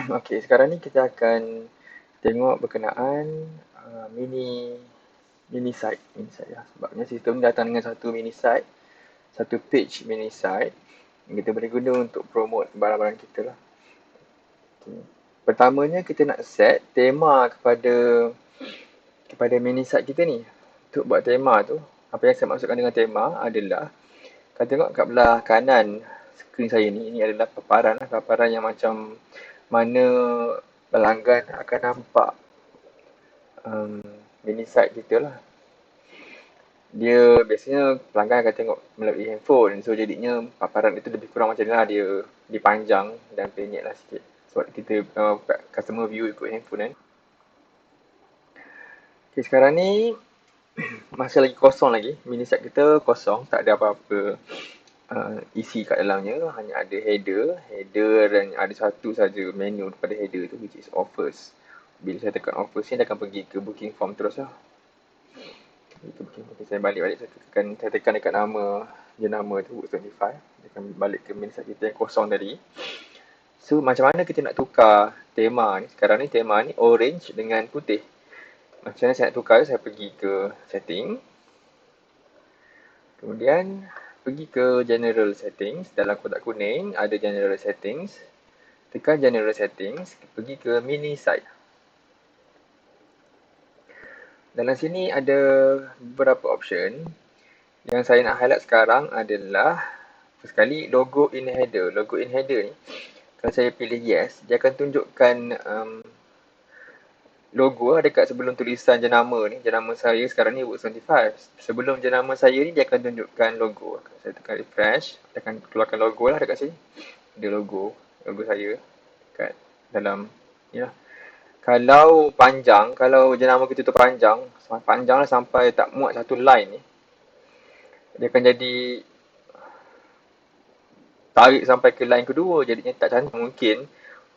Okey, sekarang ni kita akan tengok berkenaan mini mini site, ya. Sebabnya sistem ni datang dengan satu mini site, satu page mini site yang kita boleh guna untuk promote barang-barang kita lah. Okay. Pertamanya kita nak set tema kepada mini site kita ni. Untuk buat tema tu, apa yang saya maksudkan dengan tema adalah, kalau tengok kat belah kanan skrin saya ni, ini adalah paparan yang macam mana pelanggan akan nampak um, mini site kita lah. Dia biasanya pelanggan akan tengok melalui handphone, so jadinya paparan itu lebih kurang macam ni lah, dia dipanjang dan penyek lah sikit sebab kita customer view ikut handphone kan. Okay, sekarang ni masih lagi kosong lagi, mini site kita kosong, tak ada apa-apa isi kat dalamnya, hanya ada header dan ada satu saja menu pada header tu, which is offers. Bila saya tekan offers ni, dia akan pergi ke booking form terus lah. Saya balik, saya tekan dekat nama, jenama tu, Work25. Dia akan balik ke mini site kita yang kosong tadi. So, macam mana kita nak tukar tema ni? Sekarang ni tema ni orange dengan putih. Macam mana saya nak tukar? Saya pergi ke setting. Kemudian, pergi ke general settings. Dalam kotak kuning, ada general settings. Tekan general settings. Pergi ke mini site. Dalam sini ada beberapa option. Yang saya nak highlight sekarang adalah, first sekali, logo in header. Logo in header ni, kalau saya pilih yes, dia akan tunjukkan logo dekat sebelum tulisan jenama ni. Jenama saya sekarang ni Work25. Sebelum jenama saya ni, dia akan tunjukkan logo. Saya tekan refresh, dia akan keluarkan logo lah dekat sini. Ada logo saya dekat dalam ni lah. Kalau panjang, kalau jenama kita tu panjang lah sampai tak muat satu line ni, dia akan jadi tarik sampai ke line kedua, jadinya tak cantik. Mungkin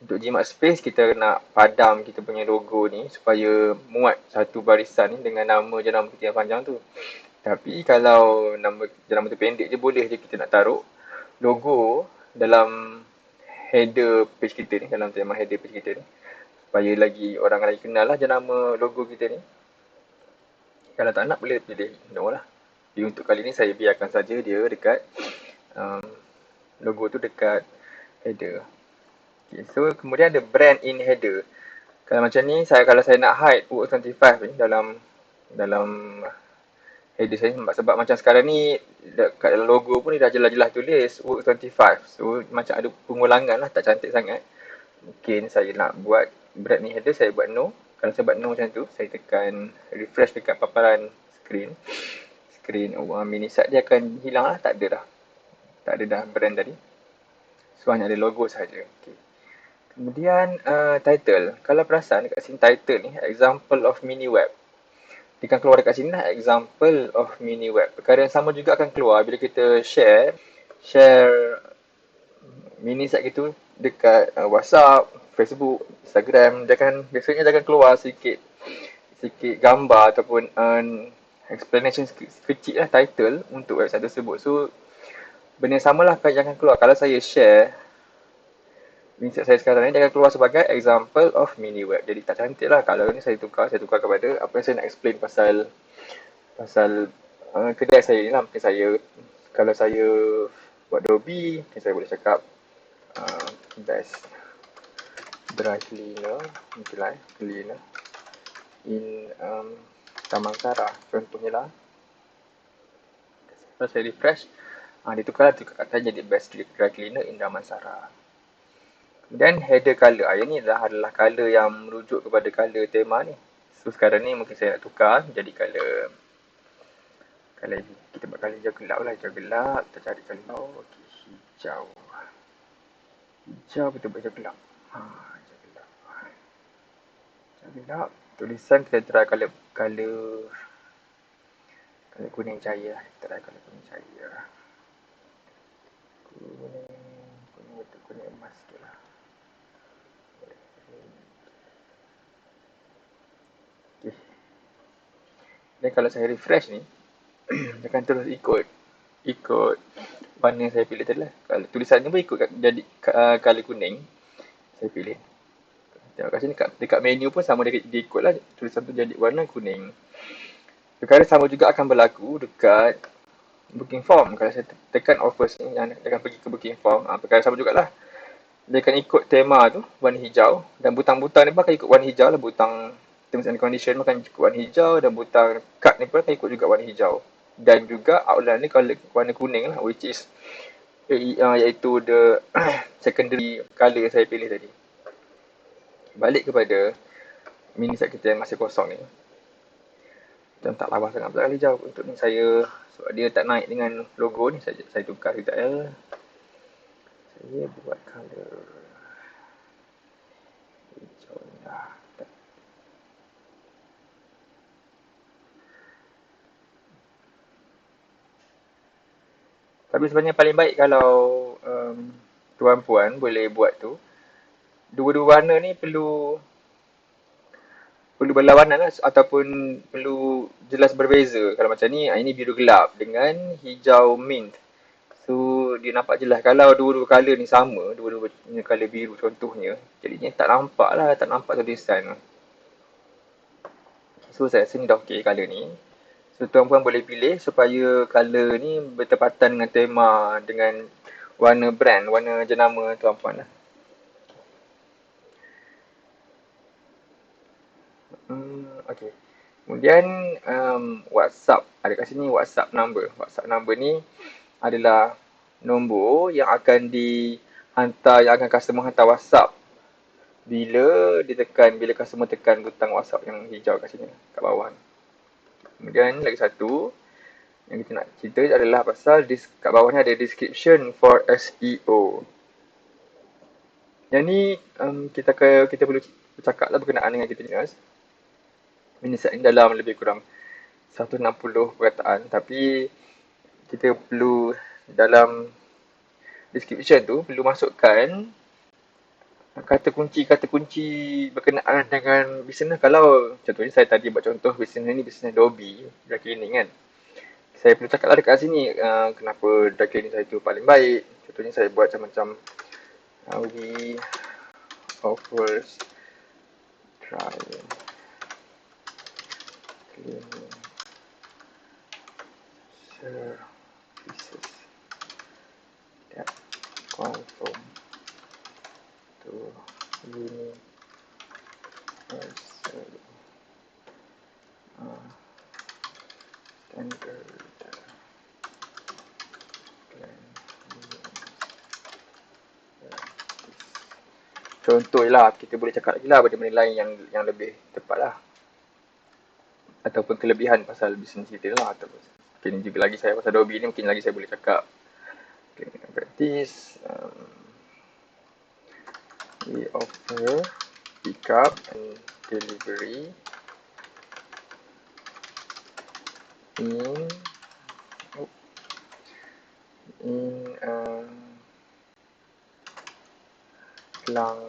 untuk jimat space kita nak padam kita punya logo ni supaya muat satu barisan ni dengan nama jenama kita yang panjang tu. Tapi kalau nama jenama tu pendek je, boleh je kita nak taruh logo dalam header page kita ni, dalam tema header page kita ni, supaya lagi orang lagi kenal lah jenama logo kita ni. Kalau tak nak, boleh pilih no lah. Jadi untuk kali ni saya biarkan saja dia dekat logo tu dekat header. Okay, so kemudian ada brand in header. Kalau macam ni, kalau saya nak hide Work25 ni dalam header saya, sebab macam sekarang ni kat dalam logo pun ni dah jelas-jelas tulis Work25. So macam ada pengulangan lah, tak cantik sangat. Mungkin saya nak buat brand in header, saya buat no. Kalau saya buat no macam tu, saya tekan refresh dekat paparan screen mini site, dia akan hilang lah, tak ada dah brand tadi. So hanya ada logo saja. Okay. Kemudian title. Kalau perasan dekat sini title ni, example of mini web. Dia akan keluar dekat sini lah, example of mini web. Perkara yang sama juga akan keluar bila kita share mini site gitu dekat WhatsApp, Facebook, Instagram. Biasanya dia akan keluar sikit gambar ataupun explanation kecil lah, title untuk website tersebut. So benda yang sama lah yang akan keluar. Kalau saya share mini site saya sekarang ni, dia akan keluar sebagai example of mini web. Jadi tak cantik lah. Kalau ni saya tukar kepada apa yang saya nak explain pasal kedai saya ni lah. Mungkin kalau saya buat Adobe, mungkin saya boleh cakap best dry cleaner, cleaner in Damansara, contohnya lah. Kalau saya refresh, dia tukar kata jadi best dry cleaner in Damansara. Kemudian header color. Ini adalah color yang merujuk kepada color tema ni. So sekarang ni mungkin saya nak tukar jadi color kita buat color hijau gelap lah. Hijau gelap. Kita cari color. Okay, hijau. Hijau kita buat hijau gelap. Hijau gelap. Hijau gelap. Tulisan kita try color kuning cahaya. Kita try color kuning cahaya. Kuning emas sikit lah. Okay. Dan kalau saya refresh ni, dia akan terus ikut warna yang saya pilih tadi lah. Kalau tulisannya pun ikut jadi color kuning, saya pilih. Tengok kat sini, dekat menu pun sama, dia ikutlah tulisan tu jadi warna kuning. Perkara sama juga akan berlaku dekat booking form. Kalau saya tekan offers ni, yang dia akan pergi ke booking form, perkara sama jugalah. Dia akan ikut tema tu, warna hijau. Dan butang-butang ni pun akan ikut warna hijau lah. Butang terms and condition pun akan ikut warna hijau. Dan butang card ni pun akan ikut juga warna hijau. Dan juga outline ni kalau warna kuning lah, which is iaitu the secondary colour yang saya pilih tadi. Balik kepada mini site kita yang masih kosong ni. Dan tak lawa sangat pula hijau. Untuk ni saya, sebab dia tak naik dengan logo ni, saya tukar sekejap ya. Saya buat colour hijau ni lah. Tapi sebenarnya paling baik kalau tuan-puan boleh buat tu. Dua-dua warna ni perlu berlawanan lah, ataupun perlu jelas berbeza. Kalau macam ni, ini biru gelap dengan hijau mint. So, dia nampak jelas. Kalau dua-dua colour ni sama, dua-dua colour biru contohnya, jadinya tak nampak lah, tak nampak tulisan. So, saya rasa ni dah okey colour ni. So, tuan-puan boleh pilih supaya colour ni bertepatan dengan tema, dengan warna brand, warna jenama tuan-puan lah. Okay. Kemudian WhatsApp. Ada kat sini WhatsApp number. WhatsApp number ni adalah nombor yang akan dihantar, yang akan customer hantar WhatsApp bila customer tekan butang WhatsApp yang hijau kat sini, kat bawah. Kemudian lagi satu yang kita nak cerita adalah pasal kat bawah ni ada description for SEO. Yang ni kita perlu bercakap lah berkenaan dengan kita ni. Mini site ni dalam lebih kurang 160 perkataan, tapi kita perlu dalam description tu perlu masukkan kata kunci berkenaan dengan bisnes. Kalau contohnya saya tadi buat contoh bisnes ni bisnes Adobe dry cleaning kan, saya perlu cakap lah dekat sini kenapa dry cleaning saya tu paling baik. Contohnya saya buat macam we offers dry cleaning services that conform to universal standard contoh lah, kita boleh cakap lagi lah benda-benda lain yang lebih tepat lah, ataupun kelebihan pasal bisnes kita lah. Ataupun mungkin juga lagi saya pasal Adobe ni, mungkin lagi saya boleh cakap practice we offer pick up and delivery in Klang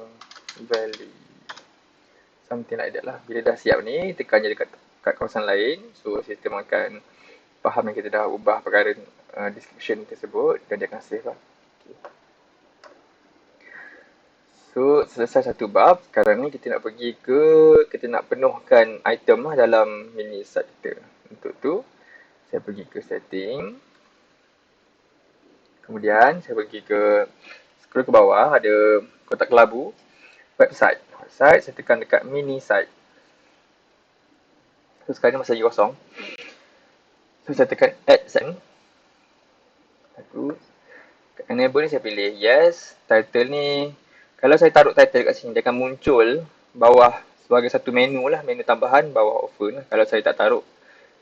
Valley, something like that lah. Bila dah siap ni, tekan je dekat kawasan lain. So, sistem akan faham yang kita dah ubah perkara description tersebut dan dia akan save lah. Okay. So, selesai satu bab. Sekarang ni kita nak penuhkan item lah dalam mini site kita. Untuk tu, saya pergi ke setting. Kemudian, saya pergi ke scroll ke bawah, ada kotak kelabu, website. Saya tekan dekat mini site. So, sekarang ni masih lagi kosong. So, saya tekan add send. Enable ni saya pilih yes. Title ni, kalau saya taruh title kat sini, dia akan muncul bawah sebagai satu menu lah, menu tambahan bawah offer lah. Kalau saya tak taruh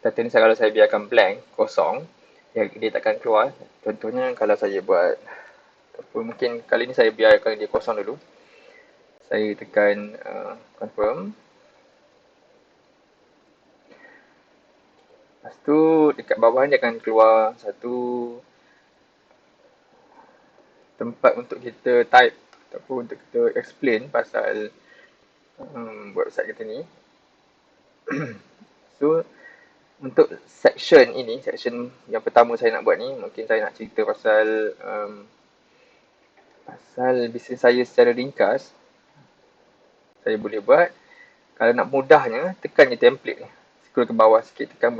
title ni, kalau saya biarkan blank, kosong, dia takkan keluar. Contohnya kalau saya buat, ataupun mungkin kali ni saya biarkan dia kosong dulu. Saya tekan confirm. Lepas tu dekat bawah ni akan keluar satu tempat untuk kita type ataupun untuk kita explain pasal website kita ni. So, untuk section ini, section yang pertama saya nak buat ni, mungkin saya nak cerita pasal bisnes saya secara ringkas. saya boleh buat. Kalau nak mudahnya, tekan je template ni. Scroll ke bawah sikit, tekan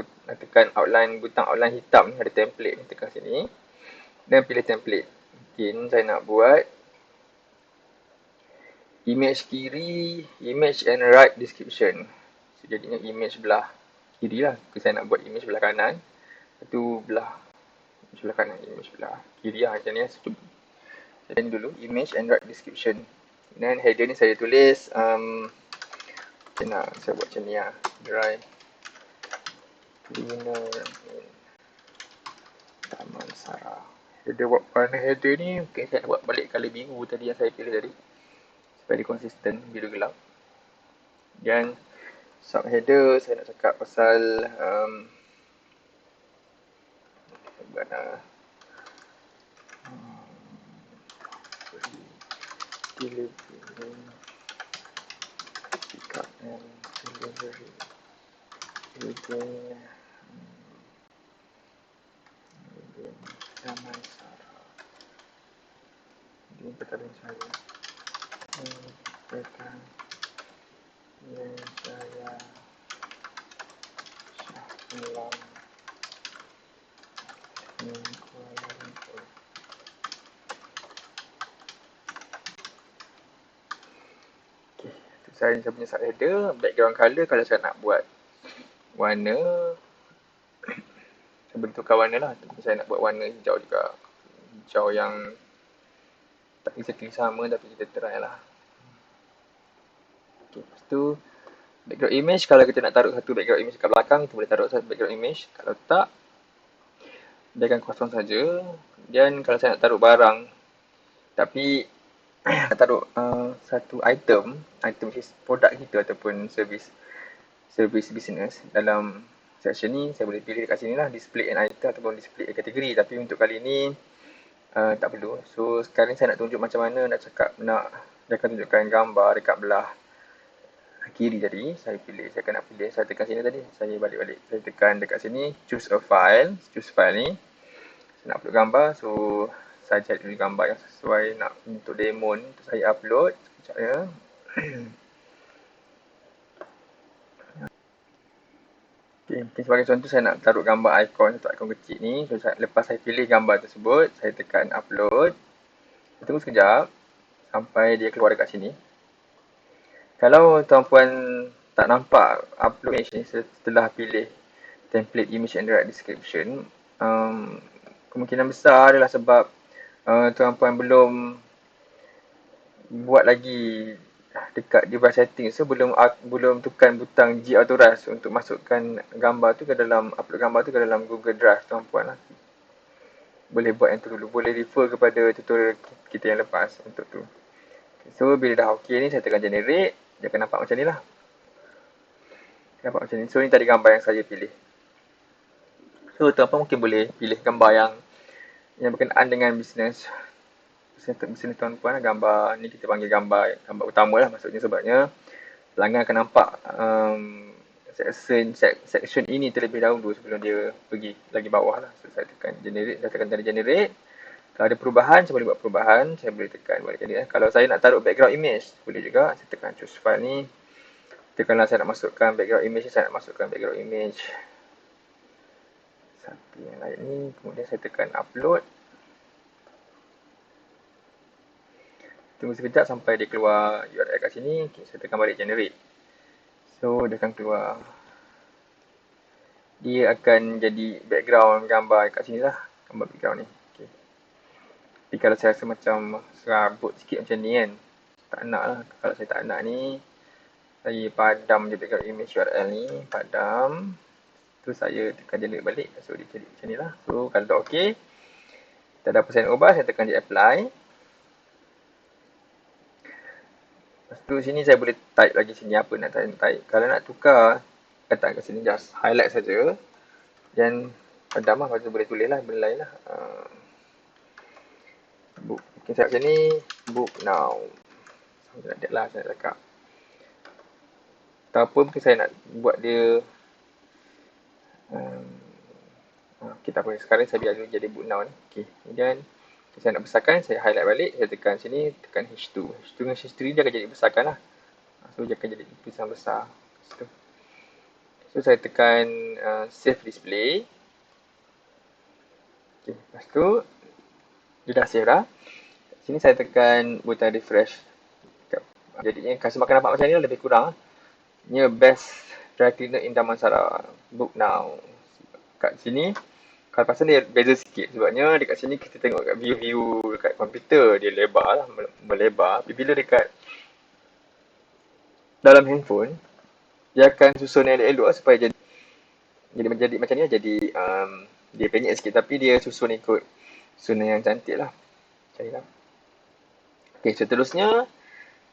outline, butang outline hitam ni, ada template ni, tekan sini. Dan pilih template. Mungkin saya nak buat image kiri, image and right description. So, jadinya image belah kiri lah. Saya nak buat image belah kanan. Itu image belah kanan, image belah kiri lah macam ni. So, jadi dulu, image and right description. Dan header ni saya tulis, saya buat macam ni lah. Dry cleaner in Damansara. Header buat warna header ni, mungkin saya buat balik color biru tadi yang saya pilih tadi. Supaya dia konsisten, biru gelap. Dan subheader saya nak cakap pasal delivery, pick up and delivery within Damansara. Ini pertanyaan saya. Tekan dan saya Syahlam Kuala Lumpur. Okay, itu saya punya subheader. Background color kalau saya nak buat warna, saya boleh tukar warna lah. Saya nak buat warna hijau juga. Hijau yang tak exactly sama tapi kita try lah. Okay, lepas tu background image, kalau kita nak taruh satu background image kat belakang, kita boleh taruh satu background image. Kalau tak, biarkan kosong saja. Dan kalau saya nak taruh barang, tapi nak taruh satu item which is produk kita ataupun service business, dalam section ni saya boleh pilih dekat sini lah, display an item ataupun display a kategori. Tapi untuk kali ni tak perlu. So sekarang saya nak tunjuk macam mana dia akan tunjukkan gambar dekat belah kiri tadi. Saya tekan sini tadi, saya balik-balik, saya tekan dekat sini, choose file ni, saya nak upload gambar. So saya cari dulu gambar yang sesuai nak untuk demo ni, saya upload sekejap ya. Okay, sebagai contoh saya nak taruh gambar satu ikon kecil ni. So lepas saya pilih gambar tersebut, saya tekan upload. Saya tunggu sekejap sampai dia keluar dekat sini. Kalau tuan-puan tak nampak upload image ni setelah pilih template image and right description, kemungkinan besar adalah sebab tuan-puan belum buat lagi dekat device setting. So belum tekan butang G Autorest untuk masukkan gambar tu ke dalam, upload gambar tu ke dalam Google Drive tuan-puan lah. Boleh buat yang tu dulu. Boleh refer kepada tutorial kita yang lepas untuk tu. So bila dah okey ni, saya tekan generate. Dia akan nampak macam ni lah. Nampak macam ni. So ni tadi gambar yang saya pilih. So tuan-puan mungkin boleh pilih gambar yang berkenaan dengan bisnes tuan-puan. Gambar ni kita panggil gambar utama lah maksudnya, sebabnya pelanggan akan nampak section ini terlebih dahulu sebelum dia pergi lagi bawah lah. So saya tekan generate, tadi generate. Kalau ada perubahan, saya boleh buat perubahan. Saya boleh tekan balik tadi. Kalau saya nak taruh background image, boleh juga. Saya tekan choose file ni. Tekanlah saya nak masukkan background image. Saya nak masukkan background image satu yang lain ni. Kemudian saya tekan upload. Tunggu sekejap sampai dia keluar URL kat sini. Okay, saya tekan balik generate. So, dia akan keluar. Dia akan jadi background gambar kat sini lah. Gambar background ni. Tapi kalau saya rasa macam serabut sikit macam ni kan, tak nak lah. Kalau saya tak nak ni, saya padam je background image URL ni, padam. Tu saya tekan generate balik. So dia jadi macam ni lah. So kalau dah okey, tak ada apa saya nak ubah, saya tekan je apply. Lepas tu sini saya boleh type lagi sini apa nak type. Kalau nak tukar, kata kat sini just highlight saja. Dan padam lah, kalau tu boleh tulis lah benda lain lah. Book. Mungkin saya macam ni, book now. Something like that lah saya nak cakap. Ataupun mungkin saya nak buat dia okay, tak apa. Sekarang saya biar dulu jadi book now ni. Okay. Kemudian saya nak besarkan, saya highlight balik, saya tekan sini, tekan H2. H2 dengan H3 dia akan jadi besarkan lah. So dia akan jadi tulisan besar. So saya tekan save display. Okay. Lepas tu dia dah save dah. Sini saya tekan butang refresh. Jadinya customer akan nampak macam ni lebih kurang. Ni best dry cleaner in Damansara. Book now. Kat sini kalau pasal dia beza sikit sebabnya dekat sini kita tengok kat view-view dekat komputer dia lebar lah, melebar. Tapi bila dekat dalam handphone dia akan susun elok-elok lah supaya jadi macam ni lah. Jadi dia penyek sikit tapi dia susun ikut susunan yang cantik lah. Macam ni lah. Okay, seterusnya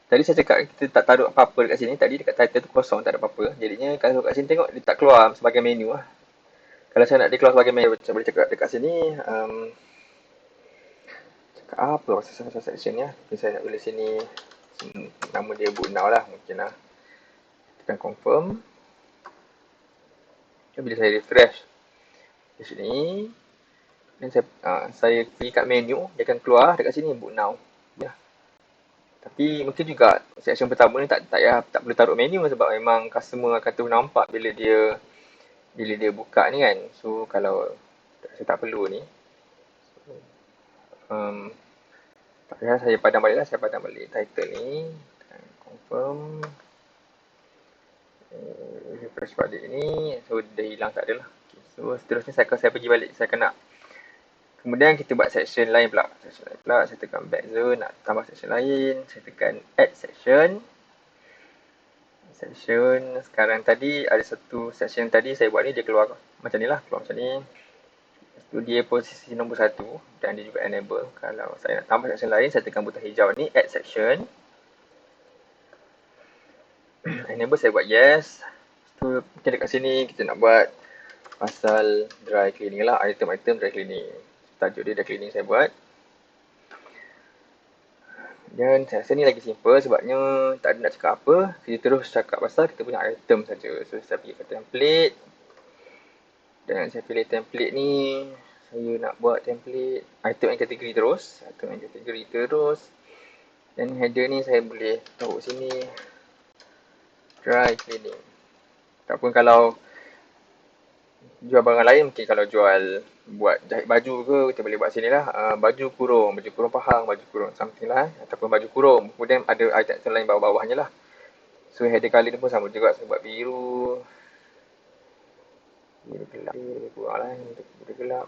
tadi saya cakap kita tak taruh apa-apa dekat sini. Tadi dekat title tu kosong, tak ada apa-apa. Jadinya kalau kat sini tengok dia tak keluar sebagai menu lah. Kalau saya nak dia keluar sebagai menu, saya boleh cakap dekat sini cakap apa pasal section ya. Mungkin saya nak tulis sini nama dia book now lah mungkin lah. Tekan confirm. Dan bila saya refresh di sini dan saya pergi kat menu, dia akan keluar dekat sini book now. Ya. Tapi mungkin juga section pertama ni tak perlu taruh menu sebab memang customer akan terus nampak bila dia buka ni kan. So kalau saya tak perlu ni tak payah saya padam balik lah. Saya padam balik title ni. Confirm. Refresh balik ni. So dah hilang, tak ada lah. Okay. So seterusnya saya pergi balik. Saya akan nak kemudian kita buat section lain pula. Saya tekan back zone, nak tambah section lain. Saya tekan add section. Sekarang tadi ada satu section tadi saya buat ni, dia keluar macam ni lah. Keluar macam ni. Itu dia posisi nombor 1 dan dia juga enable. Kalau saya nak tambah section lain, saya tekan butang hijau ni, add section. Enable saya buat yes. Tu mungkin dekat sini kita nak buat pasal dry cleaning lah, item-item dry cleaning. Tajuk dia dry cleaning saya buat. Dan saya rasa ni lagi simple sebabnya tak ada nak cakap apa. Kita terus cakap pasal kita punya item saja. So saya pergi ke template. Dan saya pilih template ni. Saya nak buat template item and kategori terus. Dan header ni saya boleh taruh sini dry cleaning. Ataupun kalau jual barang lain, mungkin kalau jual buat jahit baju ke, kita boleh buat sini lah. Baju kurung pahang, baju kurung something lah. Ataupun baju kurung. Kemudian ada item lain bawah-bawahnya lah. So header color ni pun sama juga. Saya buat biru. Biru gelap. Lebih kurang lah. Biru gelap.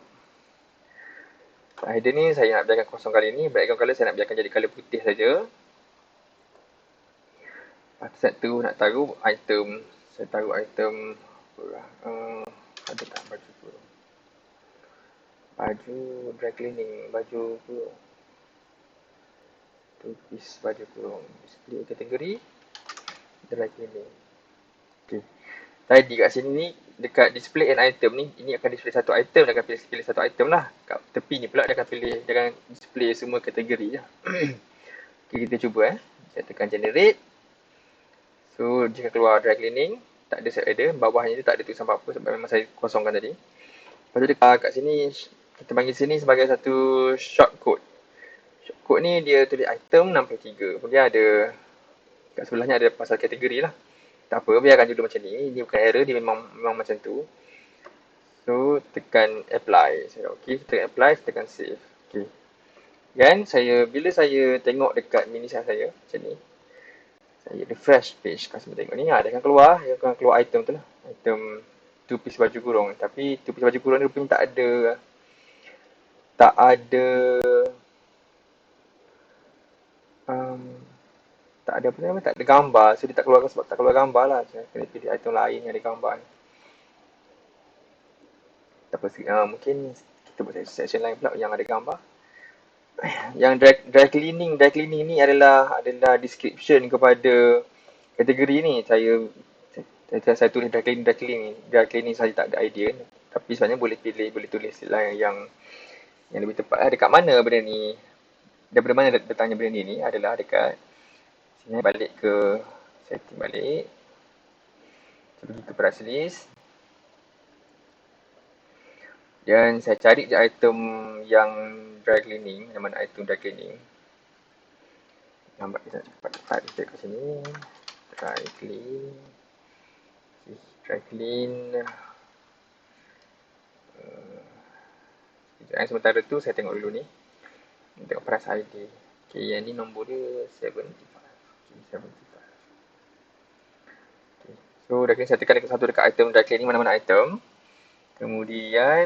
Header ni saya nak biarkan kosong kali ni. Background color saya nak biarkan jadi color putih saja. Lepas tu saya nak taruh item. Saya taruh item ada tak baju kurung? Baju dry cleaning, baju kurung. Tupis baju kurung. Display kategori dry cleaning. Okay. Tadi kat sini ni, dekat display and item ni, ini akan display satu item, dia akan pilih satu item lah. Kat tepi ni pula dia akan display semua kategori je. Okay, kita cuba Saya tekan generate. So, jika keluar dry cleaning, tak ada set header, bawahnya tu tak ada tulisan apa-apa sebab memang saya kosongkan tadi. Lepas tu dekat kat sini, kita panggil sini sebagai satu shortcode. Shortcode ni dia tulis item 63. Kemudian ada, kat sebelahnya ada pasal kategori lah. Tak apa, biarkan dulu macam ni. Ini bukan error, dia memang macam tu. So, tekan apply. Saya okey, tekan apply, tekan save. Okey. Dan bila saya tengok dekat mini saya macam ni, saya refresh page, customer tengok ni, dia akan keluar item tu lah. Item tupis baju kurung. Tapi tupis baju kurung ni rupanya tak ada tak ada gambar. So dia tak keluar sebab tak keluar gambar lah. Saya kena pilih item lain yang ada gambar ni. Tak apa, mungkin kita buat section lain pula yang ada gambar. Yang dry cleaning ni adalah description kepada kategori ni. Saya tulis dry cleaning saya tak ada idea. Tapi sebenarnya boleh tulis yang lebih tepat. Dekat mana benda ni? Daripada mana datangnya benda ni adalah dekat sini. Balik ke setting balik. Pergi ke price list. Dan saya cari je item yang dry cleaning. Nama item dry cleaning. Nampak kita cepat kita kat sini. Dry clean. Dry clean. Sementara tu saya tengok dulu ni. Tengok price ID. Okay, yang ni nombor dia 75. Okay, 75. Okay. So, dah kena saya tekan dekat satu dekat item dry cleaning, mana-mana item. Kemudian,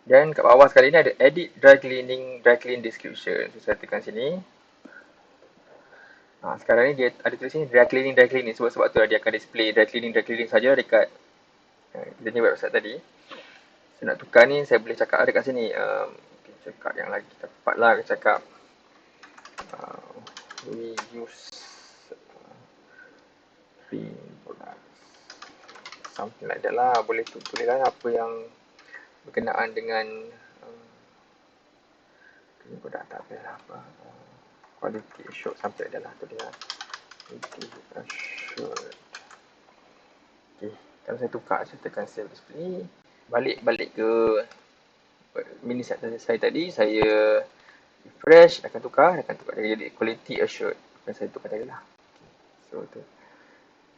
dan kat bawah sekali ni ada edit dry clean description. So, saya tekan sini. Sekarang ni dia ada tulis sini dry cleaning. Sebab tu dia akan display dry cleaning saja dekat dia ni website tadi. Saya nak tukar ni, saya boleh cakap dekat sini. Cakap yang lagi tepat lah. Cakap we use clean products. Something like that lah. Boleh tulislah apa yang berkenaan dengan clean product. Tak payah apa. Quality assured sampai dah lah. Quality assured. Okay. Kalau saya tukar, saya tekan save display. Balik ke mini set saya tadi, saya refresh, akan tukar jadi quality assured. Dan saya tukar tadi lah. So tu.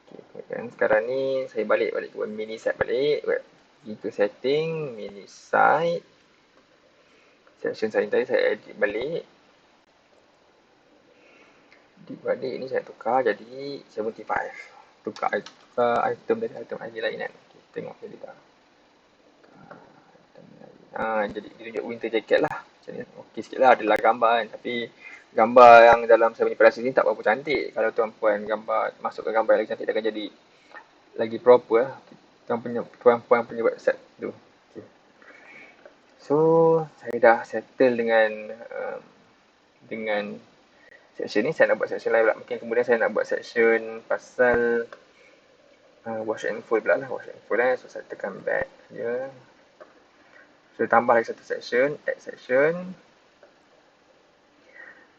Okay, dan sekarang ni saya balik ke mini set balik. Pergi ke setting, mini site. Section saya tadi saya edit balik. Ni saya tukar jadi 75. Tukar item dari item ID lain kan. Okay, tengok jadi tak. Jadi dia tunjuk winter jacket lah. Macam ni. Okey sikit lah. Adalah gambar kan. Tapi gambar yang dalam saya punya operasi ni tak berapa cantik. Kalau tuan-puan masuk ke gambar yang lagi cantik, dia akan jadi lagi proper lah. Tuan-puan punya website tu. Okay. So, saya dah settle dengan section ni. Saya nak buat section lain pula. Mungkin kemudian saya nak buat section pasal wash and fold pula lah. Wash and fold So, saya tekan back je. So, tambah lagi satu section, add section.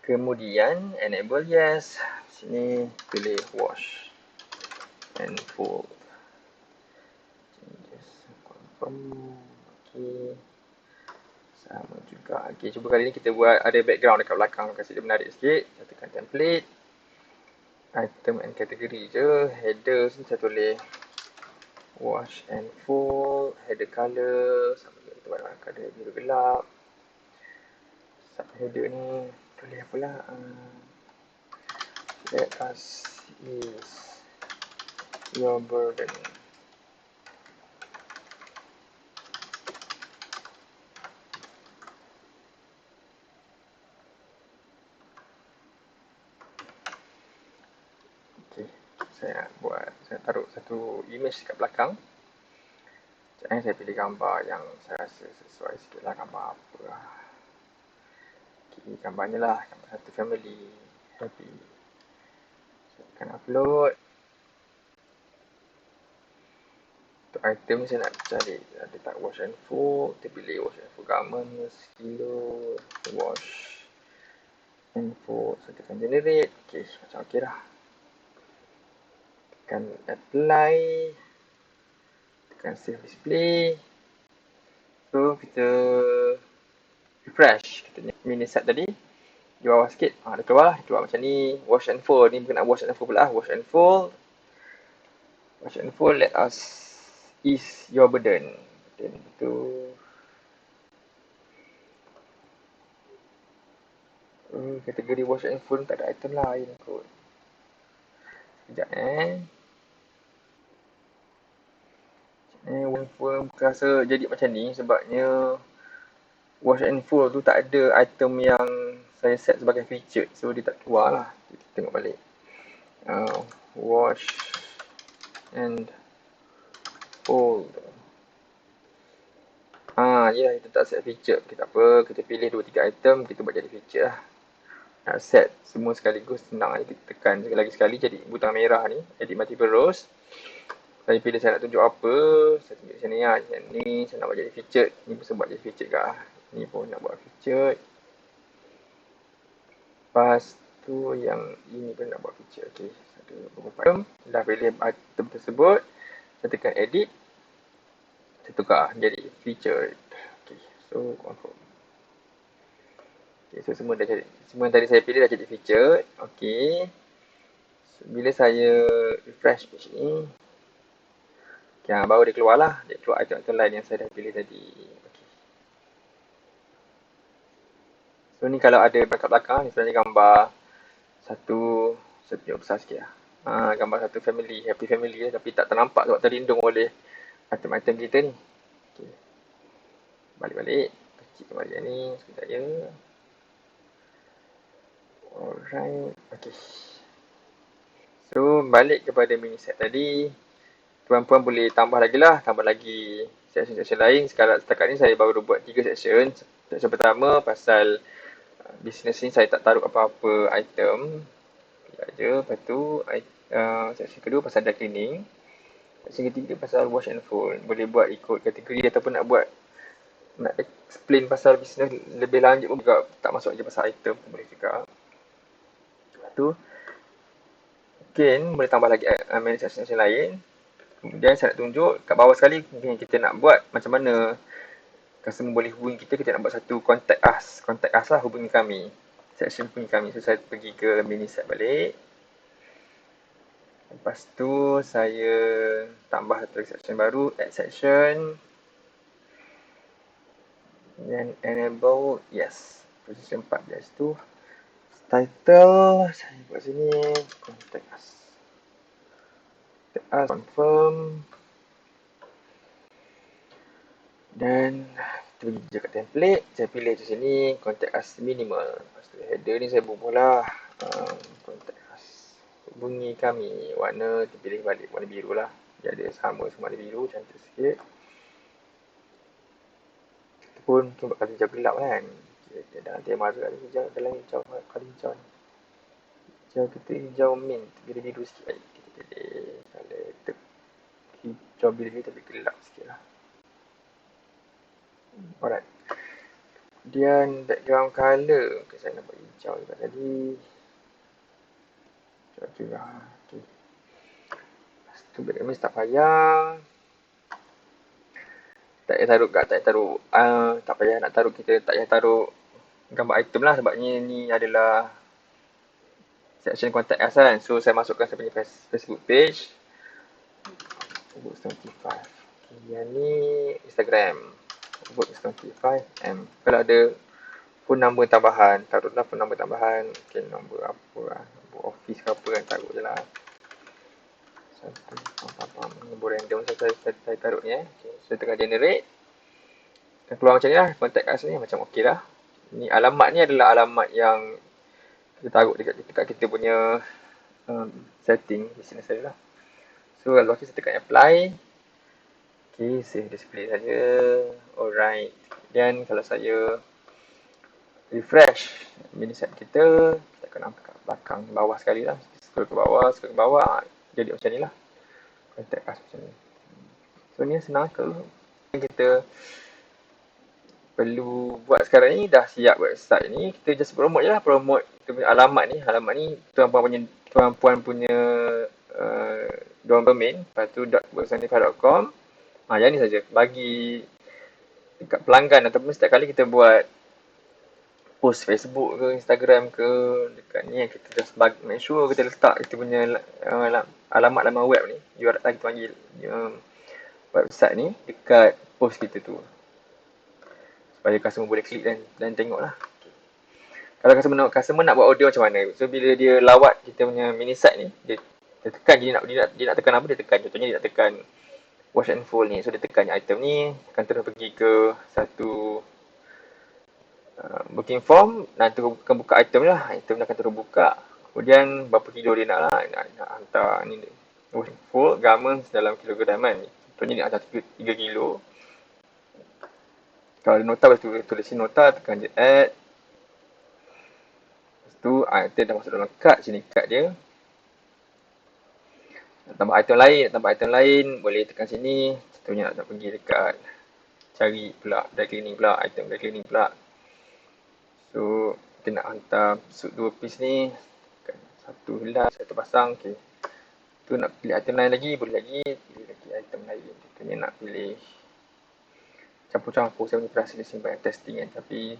Kemudian, enable yes. Sini, pilih wash and fold. Just confirm. Okay. Sama juga. Okay, cuba kali ni kita buat ada background dekat belakang. Kasih dia menarik sikit. Saya tekan template. Item and category je. Header sini saya tulis wash and fold. Header color. Sama juga kita buat color biru gelap. Subheader ni tulis apa lah. Let us ease your burden. Okay, saya taruh satu image kat belakang. Sekejap saya pilih gambar yang saya rasa sesuai sikit lah. Gambar apa lah. Okay, gambarnya lah. Gambar satu family. Happy. Saya akan upload. Untuk item ni saya nak cari. Ada tak wash and fold. Kita pilih wash and fold garments. Kilo. Wash and fold. Saya tekan generate. Okay, macam okay lah. Tekan apply. Tekan save display. So, kita refresh. Kita mini set tadi. Di bawah sikit. Dia keluar macam ni. Wash and fold. Ni bukan nak wash and fold pula. Wash and fold. Wash and fold. Let us ease your burden. Dan itu. Kategori wash and fold tak ada item lain kot. Sekejap wash and fold rasa jadi macam ni sebabnya wash and fold tu tak ada item yang saya set sebagai feature. So dia tak keluar lah. Kita tengok balik. Wash and fold. Ya, kita tak set feature. Kita apa? Kita pilih 2-3 item, kita buat jadi feature lah. Nak set semua sekaligus senang. Kita tekan lagi sekali jadi butang merah ni. Edit multiple rows. Saya pilih saya nak tunjuk apa. Saya tunjuk sini lah. Yang ni saya nak buat jadi feature. Ni pun saya buat jadi feature kah. Ni pun nak buat feature. Lepas tu yang ini pun nak buat feature. Okay. Ada beberapa item. Dah pilih item tersebut. Saya tekan edit. Saya tukar jadi feature. Okay. So confirm. Okay, so semua yang tadi saya pilih dah jadi featured. Okay. So, bila saya refresh page ni, okay, baru dia keluar lah. Dia keluar item-item lain yang saya dah pilih tadi. Okay. So ni kalau ada kat belakang, ni sebenarnya gambar satu besar sikit lah. Gambar satu family, happy family lah, tapi tak ternampak sebab terlindung oleh item-item kita ni. Okay. Balik-balik. Kecil kembali yang ni, sekejap je. Alright, okay. So balik kepada mini set tadi, puan-puan boleh tambah lagi lah, tambah lagi section-section lain. Sekarang setakat ni saya baru buat 3 section. Section pertama pasal bisnes ni saya tak taruh apa-apa item. Sekejap je, lepas tu section kedua pasal dry cleaning. Section ketiga pasal wash and fold. Boleh buat ikut kategori ataupun nak explain pasal bisnes lebih lanjut pun juga, tak masuk je pasal item pun boleh juga. Lepas tu mungkin boleh tambah lagi many section lain. Kemudian saya nak tunjuk kat bawah sekali, mungkin kita nak buat macam mana customer boleh hubungi kita nak buat satu contact us lah, hubungi kami, section hubungi kami. So saya pergi ke mini set balik. Lepas tu saya tambah satu section baru, add section. Dan enable, yes, position 14 tu. Title saya buat sini, contact us, confirm. Dan kita pergi je kat template, saya pilih di sini contact us minimal. Lepas tu header ni saya bubuh lah, contact us, hubungi kami. Warna terpilih balik warna biru lah, jadi sama semua warna biru, cantik sikit. Kita pun cuba kali hijau gelap kan, kita dah nanti marah kali hijau, dalam hijau kali hijau ni, hijau kita hijau mint, biru-biru sikit lagi. Kita pilih colour hijau biru-biru tapi gelap sikit lah. Alright. Kemudian background color, okay, saya nak buat hijau juga tadi. Hijau juga. Okay. Lepas tu background ni tak payah. Tak payah nak taruh, kita tak payah taruh gambar item lah, sebabnya ni adalah section contact us kan. So saya masukkan saya punya Facebook page, Books 25. Okay, yang ni Instagram, Books 25M. Kalau ada phone number tambahan, taruhlah phone number tambahan, mungkin nombor apa lah, nombor office ke apa kan, taruh je lah. Nombor random saya taruh ni okay. So tengah generate, dan keluar macam ni lah, contact us ni macam okey lah. Ni alamat ni adalah alamat yang kita taruh dekat kita punya setting di sini saja lah. So kalau kita tekan apply, okay, save display saja. Alright. Dan kalau saya refresh mini set kita akan nampak kat belakang, bawah sekali lah, scroll ke bawah, jadi macam ni lah, contact us macam ni. So ni senang ke kita perlu buat sekarang ni, dah siap website ni, kita just promote je lah, promote kita punya alamat ni tuan-puan punya domain, lepas tu .worksanify.com. Yang ni saja, bagi dekat pelanggan ataupun setiap kali kita buat post Facebook ke Instagram ke, dekat ni kita just make sure kita letak kita punya alamat laman web ni, URL kita panggil website ni dekat post kita tu, supaya customer boleh klik dan tengok lah. Kalau customer nak buat order macam mana, so bila dia lawat kita punya mini site ni, dia tekan, dia nak tekan apa, dia tekan, contohnya dia nak tekan wash and fold ni, so dia tekan item ni, akan terus pergi ke satu booking form, nanti akan buka item lah, item akan terus buka. Kemudian berapa kilo dia nak lah, nak hantar ni wash and fold garments dalam kilogram kan, contohnya dia nak hantar 3 kilo. Kalau ada nota, boleh tulis nota, tekan je add. Lepas tu item dah masuk dalam cart, sini cart dia. Nak tambah item lain, boleh tekan sini. Contohnya nak pergi dekat cari pula dry cleaning pula, item dry cleaning pula. So kita nak hantar suit 2 piece ni, tekan satu helai, satu pasang, okey. Tu nak pilih item lain lagi, boleh lagi pilih lagi item lain. Contohnya nak pilih campur-campur, saya punya perasa dia simpan testing kan, tapi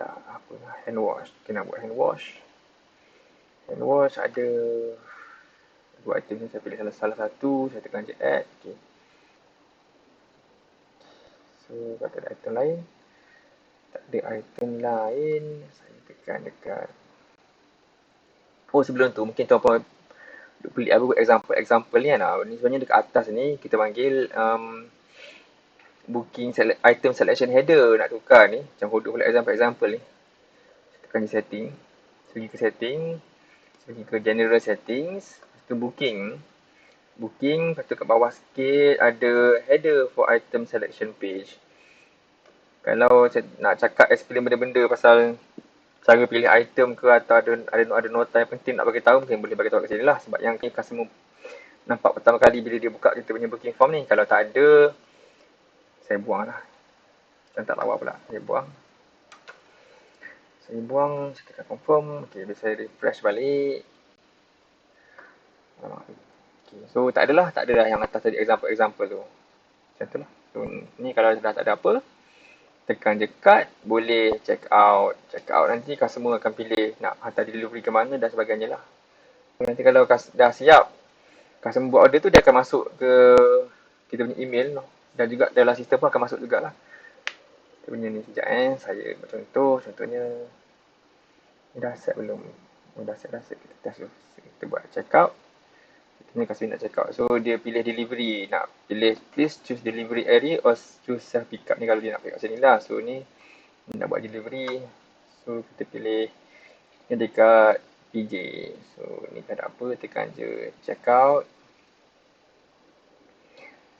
tak apa lah, hand wash. Kita nak buat hand wash. Hand wash ada dua item ni, saya pilih salah satu, saya tekan je add. Okay. So kalau tak ada item lain, saya tekan dekat. Oh, sebelum tu mungkin tuan-puan pelik aku example ni kan. Ni sebenarnya dekat atas ni kita panggil booking item selection header nak tukar ni. Macam huduk pula example ni. Tekan di setting. Pergi ke setting. Pergi ke general settings. Lepas tu booking. Booking. Lepas tu kat bawah sikit ada header for item selection page. Kalau nak cakap explain benda-benda pasal cara pilih item ke atau ada nota yang penting nak bagi tahu, mungkin boleh bagi tahu kat sini lah. Sebab yang ni customer nampak pertama kali bila dia buka kita punya booking form ni. Kalau tak ada, saya buang lah. Dan tak lawa pula. Saya buang. Saya tekan confirm. Okay, bila saya refresh balik. Okay, so tak adalah yang atas tadi example tu. Macam tu lah. So ni kalau dah tak ada apa, tekan je card, boleh check out. Check out nanti customer akan pilih nak hantar delivery ke mana dan sebagainya lah. Nanti kalau dah siap, customer buat order tu dia akan masuk ke kita punya email dan juga dalam sistem pun akan masuk jugalah. Kita punya ni sekejap saya buat contohnya ni dah set belum? Dah set kita test dulu. Kita buat check out. Kita ni customer nak check out. So dia pilih delivery, nak pilih please choose delivery area or choose self pick up ni kalau dia nak pick up sini lah. So ni nak buat delivery. So kita pilih yang dekat PJ. So ni tak ada apa, tekan je check out.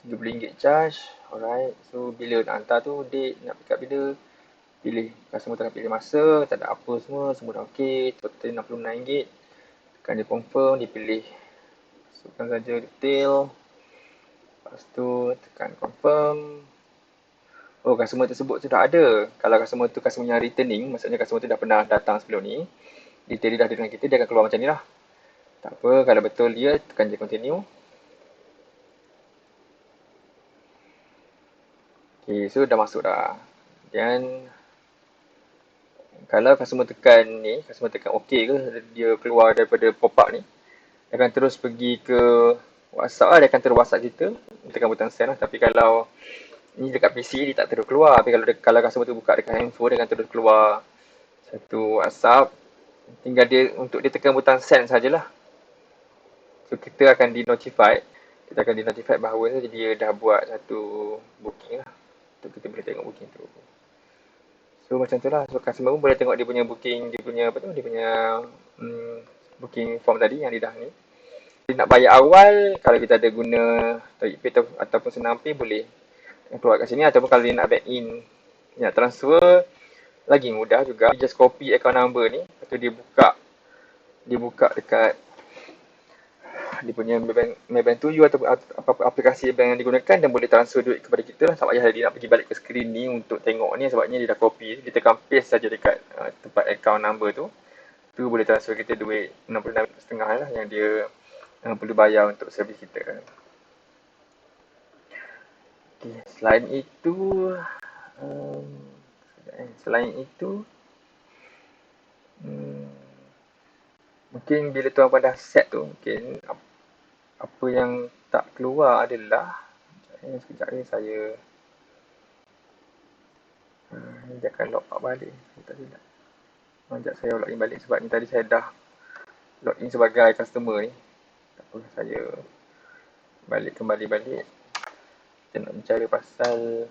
RM70 charge. Alright. So bila nak hantar tu, date nak pick up bila, pilih. Customer tak pilih masa, tak ada apa semua dah okey. Total RM69. Tekan dia confirm, dia pilih. Masukkan saja detail. Lepas tu tekan confirm. Oh, customer tersebut tu dah ada. Kalau customer tu customer yang returning, maksudnya customer tu dah pernah datang sebelum ni, detail dia dah ada dengan kita, dia akan keluar macam ni lah. Tak apa, kalau betul dia, tekan je continue. Okay, so dah masuk dah. Dan kalau customer tekan OK ke, dia keluar daripada pop-up ni, dia akan terus pergi ke WhatsApp lah, dia akan terus WhatsApp kita, tekan butang send lah. Tapi kalau ni dekat PC, dia tak terus keluar. Tapi kalau customer tu buka dekat handphone, dia akan terus keluar satu WhatsApp. Tinggal dia, untuk dia tekan butang send sajalah. So kita akan di-notified. Kita akan di-notified bahawa dia dah buat satu booking lah. Untuk kita boleh tengok booking tu. So macam tu lah. So customer pun boleh tengok dia punya booking, dia punya booking form tadi yang dia dah ni. Dia nak bayar awal, kalau kita ada guna ToyPay ataupun Senang Pay, boleh keluar kat sini. Ataupun kalau dia nak back in, nak transfer, lagi mudah juga. Just copy account number ni. Lepas tu dia buka dekat dia punya Maybank to You atau apa aplikasi bank yang digunakan dan boleh transfer duit kepada kita lah. Tak payah dia nak pergi balik ke skrin ni untuk tengok ni, sebabnya dia dah copy. Dia tekan paste saja dekat tempat account number tu. Tu boleh transfer kita duit RM66.5 lah yang dia perlu bayar untuk servis kita. Okay, selain itu mungkin bila tuan-puan dah set tu, mungkin apa yang tak keluar adalah sekejap ni saya dia akan log out balik. Sekejap saya login balik sebab ni tadi saya dah login sebagai customer ni. Tak apa, saya kembali balik. Kita nak bicara pasal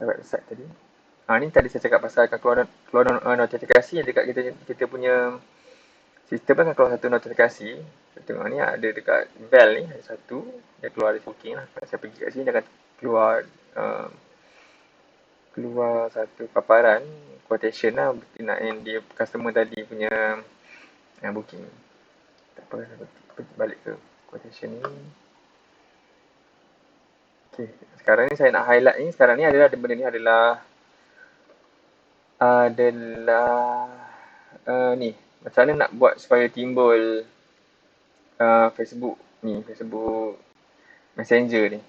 website tadi. Ni tadi saya cakap pasal akan keluar notifikasi yang dekat kita punya sistem akan keluar satu notifikasi. Saya tengok ni ada dekat bell ni, ada satu. Dia keluar dari booking lah. Kalau saya pergi kat sini, dia akan keluar satu paparan quotation lah berkenaan dia customer tadi punya booking. Tak apa, saya balik ke quotation ni. Okay, sekarang ni saya nak highlight ni. Sekarang ni adalah benda ni adalah ni macam mana nak buat supaya timbul Facebook Messenger ni.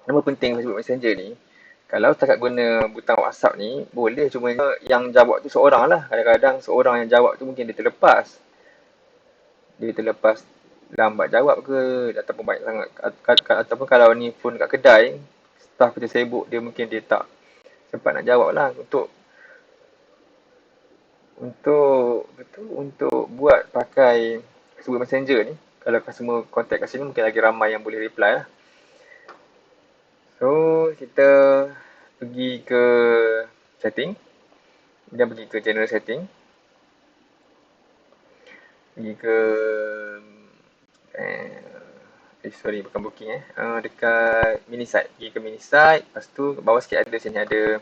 Nama penting Facebook Messenger ni, kalau setakat guna butang WhatsApp ni, boleh, cuma yang jawab tu seorang lah. Kadang-kadang seorang yang jawab tu mungkin dia terlepas. Dia terlepas lambat jawab ke, ataupun banyak sangat. Ataupun kalau ni phone kat kedai, staff kita sibuk, dia mungkin dia tak sempat nak jawab lah. Untuk buat pakai Facebook Messenger ni, kalau customer contact kat sini, mungkin lagi ramai yang boleh reply lah. So, kita pergi ke setting. Kemudian pergi ke general setting. Pergi ke sorry, bukan booking dekat mini site. Pergi ke mini site. Lepas tu kat bawah sikit ada sini ada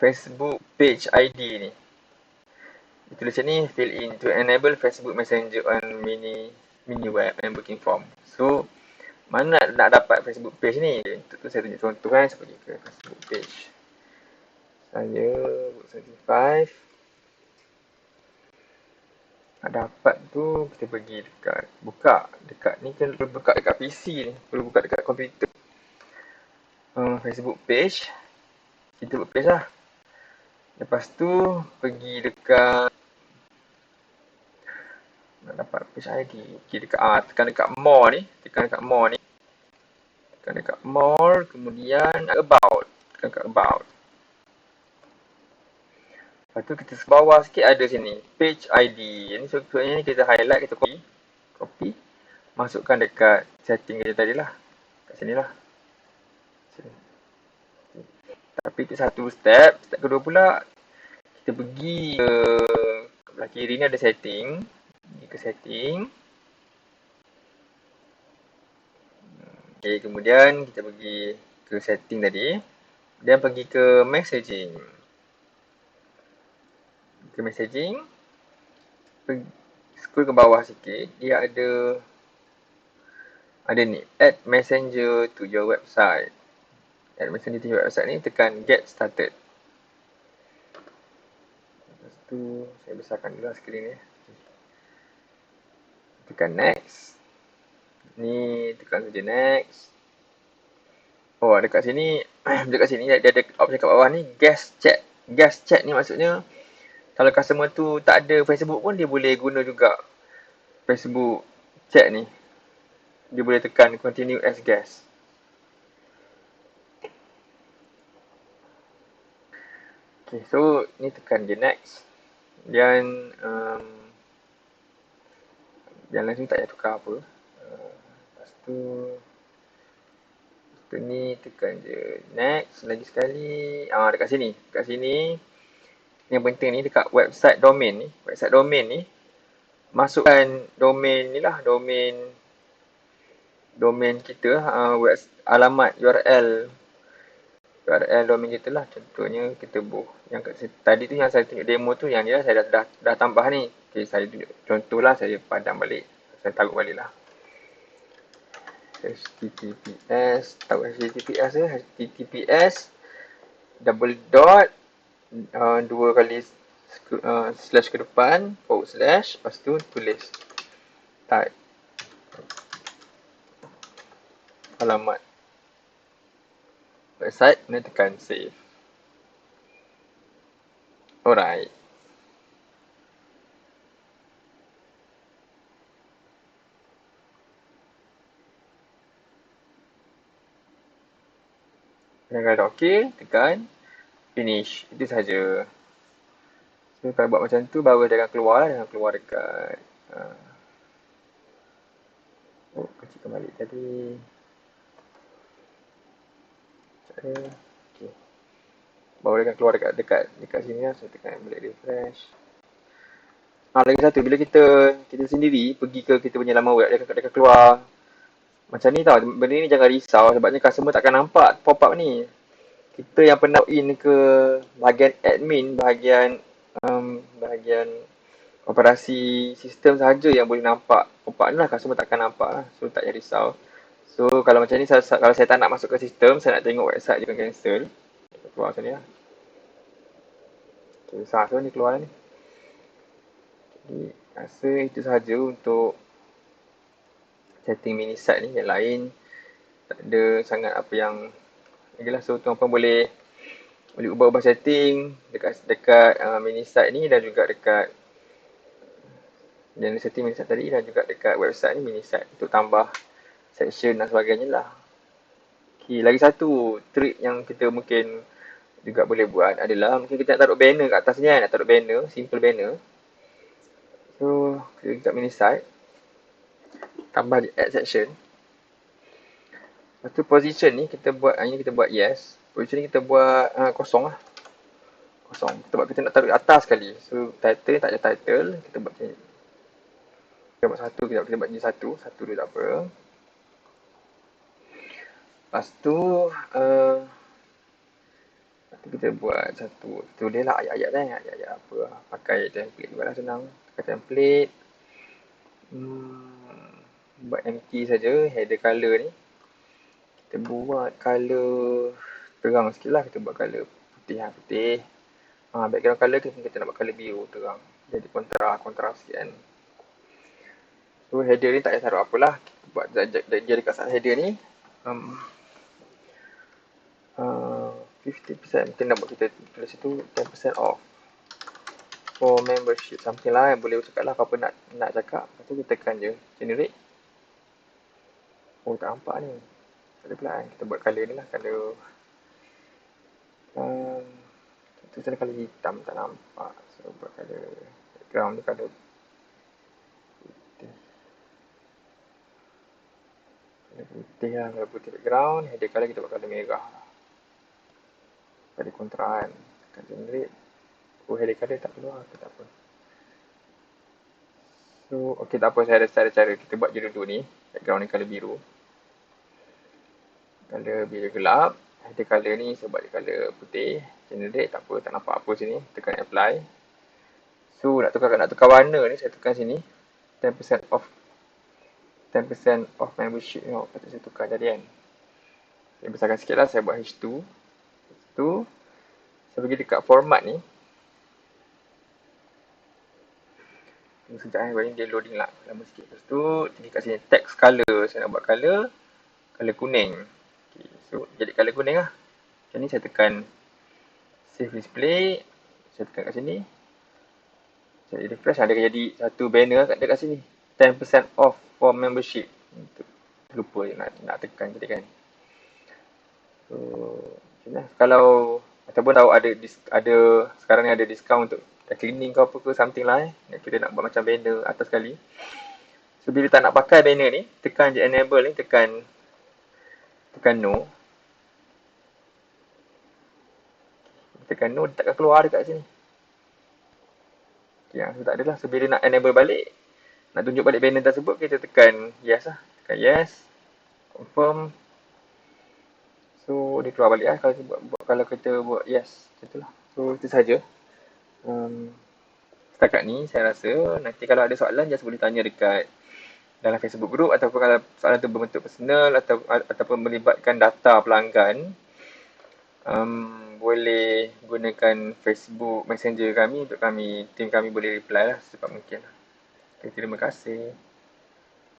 Facebook page ID ni. Tulis sini fill in to enable Facebook Messenger on mini web and booking form. So, mana nak dapat Facebook page ni? Untuk tu saya tunjuk contoh kan. Saya pergi ke Facebook page. Saya book 75. Nak dapat tu kita pergi dekat buka. Dekat ni kan perlu buka dekat PC ni. Perlu buka dekat komputer. Facebook page. Kita buat page lah. Lepas tu pergi dekat nak dapat page ID. Pergi dekat tekan dekat more ni. Tekan dekat more ni. Tekan dekat more. Kemudian about. Tekan dekat about. Lepas tu kita sebawah sikit ada sini. Page ID. Ini sebenarnya kita highlight. Kita copy. Masukkan dekat setting kita tadi lah. Kat sini lah. Sini. Tapi itu satu step. Step kedua pula. Kita pergi ke belah kiri ni ada setting. Pergi ke setting. Okay, kemudian kita pergi ke setting tadi. Dan pergi ke messaging. Ke messaging. Scroll ke bawah sikit. Dia ada ni. Add messenger to your website. Add messenger to your website ni tekan get started. Lepas tu saya besarkan dulu lah skrin ni. Tekan next. Ni tekan saja next. Oh, dekat sini dekat sini dia ada option kat bawah ni guest chat. Guest chat ni maksudnya kalau customer tu tak ada Facebook pun dia boleh guna juga Facebook chat ni. Dia boleh tekan continue as guest. Okay, so ni tekan je next. Dan yang lain tak payah tukar apa. Lepas tu ni tekan je next lagi sekali. Dekat sini. Dekat sini yang penting ni dekat website domain ni. Website domain ni masukkan domain ni lah. Domain kita. Alamat URL domain kita lah. Contohnya kita yang tadi tu yang saya tunjuk demo tu yang ni lah saya dah tambah ni. Okay, saya tunjuk contoh lah. Saya padam balik. Saya taruh balik lah. HTTPS tahu HTTPS ya, HTTPS double dot 2 kali slash ke depan / lepas tu tulis type alamat website, kemudian tekan save. Alright. Kalau dah okey, tekan finish. Itu sahaja. So, kalau buat macam tu, baru dia akan keluar lah. Dia akan keluar dekat kecilkan balik tadi. Okay. Baru dia akan keluar dekat sini lah. So, tekan balik refresh. Lagi satu, bila kita sendiri pergi ke kita punya laman web, dia akan keluar macam ni tau. Benda ni jangan risau sebabnya customer takkan nampak pop up ni. Kita yang pernah in ke bahagian admin, bahagian operasi sistem sahaja yang boleh nampak pop up ni lah. Customer takkan nampak lah. So tak payah risau. So kalau macam ni, kalau saya tak nak masuk ke sistem, saya nak tengok website je, cancel. Keluar macam ni lah. Okay, so ni keluar lah ni. Jadi rasa itu sahaja untuk setting mini site ni. Yang lain tak ada sangat apa yang inilah. So tuan-puan boleh ubah-ubah setting dekat mini site ni dan juga dekat yang setting mini site tadi dan juga dekat website ni mini site untuk tambah section dan sebagainya lah. Okay, lagi satu trick yang kita mungkin juga boleh buat adalah mungkin kita nak taruh banner kat atas ni kan, nak taruh banner, simple banner. So, kita mini site, tambah di add section. Lepas tu position ni kita buat yes. Position ni kita buat kosong lah. Kosong. Kita nak taruh atas sekali. So, title tak ada title, kita buat macam ni. Kita buat satu, kita buat ni satu dulu tak apa. Lepas tu, kita buat satu, tulis lah ayat-ayat kan, ayat-ayat apa lah. Pakai template juga lah senang. Pakai template. Buat empty saja header color ni. Kita buat color terang sikit lah. Kita buat color putih lah, putih. Background color tu kita nak buat color biru terang. Jadi kontras sikit kan. So header ni tak payah taruh apalah. Kita buat dia dekat side header ni. 50% kita nak buat, kita tulis situ 10% off for membership, something lah. Boleh cakap lah apa-apa nak cakap. Lepas tu kita tekan je generate. Oh tak nampak ni. Tak ada pula kan. Kita buat color ni lah. Color tu macam color hitam tak nampak. So buat color background ni color putih. Color putih lah. Color putih background. Header color kita buat color merah. Pada kontra kan. Tekan generate. Oh header color tak keluar. Okay, tak apa. So okay, tak apa. Saya ada cara kita buat je dulu ni. Background ni color biru. Color biru gelap. Header color ni saya buat dia color putih. Generate tak apa, tak nampak apa sini. Tekan apply. So nak tukar warna ni saya tekan sini. 10% off. 10% off membership ni. Patut saya tukar jadi kan. Saya besarkan sikit lah. Saya buat H2. H2. Saya pergi dekat format ni. Sekejap ni dia loading lah. Lama sikit. Lepas tu tinggi kat sini text color. Saya nak buat color kuning. Okay, so jadi color kuning lah. Macam ni saya tekan save display. Saya tekan kat sini. Saya refresh, dia akan jadi satu banner dekat sini. 10% off for membership. Lupa nak tekan tadi kan. So, kalau ataupun tahu ada sekarang ni ada diskaun untuk cleaning ke apa ke something lah kita nak buat macam banner atas sekali. So bila tak nak pakai banner ni, tekan je enable ni, tekan no. Tekan no, dia takkan keluar dekat sini. Okay, so tak adalah. So bila nak enable balik, nak tunjuk balik banner tersebut, kita tekan yes lah. Tekan yes. Confirm. So dia keluar balik lah kalau kita buat yes. Macam tu lah. So itu sahaja. Setakat ni saya rasa nanti kalau ada soalan just boleh tanya dekat dalam Facebook group, ataupun kalau soalan tu berbentuk personal ataupun melibatkan data pelanggan, boleh gunakan Facebook Messenger kami untuk tim kami boleh reply lah secepat mungkin. Okay, terima kasih.